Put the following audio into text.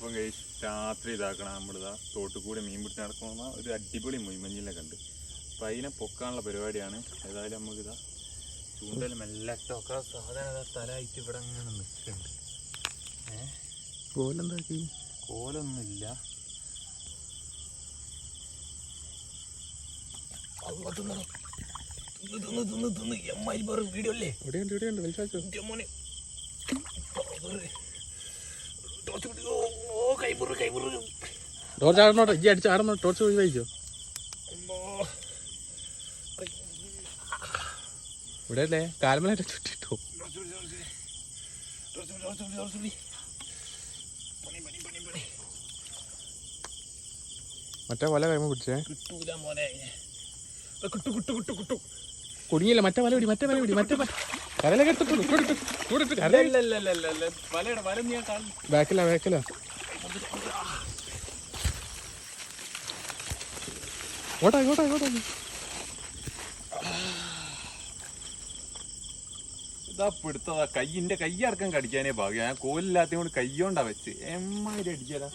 അപ്പം രാത്രി ഇതാക്കണം നമ്മളിതാ തോട്ടിൽ കൂടി മീൻ പിടിച്ച് നടക്കുന്ന ഒരു അടിപൊളി മൊയ്മഞ്ഞിലൊക്കെ ഉണ്ട്. അപ്പം അതിനെ പൊക്കാനുള്ള പരിപാടിയാണ്. ഏതായാലും നമുക്കിതാ ചൂണ്ടൽ മെല്ലട്ടൊക്കെ സാധാരണ തലയായിട്ട് ഇവിടെ അങ്ങനെ നിൽക്കുന്നുണ്ട്. കോലെന്താക്കി? കോലൊന്നുമില്ല. വീഡിയോ അല്ലേ? ടോർച്ച് ആടണോട്ടോ, ഇജ്ജി അടിച്ച് ആടണോ? ടോർച്ച് പോയി വായിച്ചോ. ഇവിടെ അല്ലേ കാൽമലായിട്ട് ചുറ്റിട്ടോ. മറ്റേ വല കൈമ പിടിച്ചേ. കുടുങ്ങിയില്ല. മറ്റേ വല പിടി, മറ്റേ വല പിടി, മറ്റേ കരലൊക്കെ ബാക്കിലാ ബാക്കിലാ. ഓട്ടാ ഇങ്ങോട്ടാ ഇങ്ങോട്ടാ. ഇതാ പിടുത്തതാ കൈ, എന്റെ കൈ അടക്കം കടിക്കാനേ ഭാഗ്യം. ഞാൻ കോലില്ലാത്ത കൊണ്ട് കൈ കൊണ്ടാ വെച്ച് എമ്മാതിരി അടിക്കാതാ.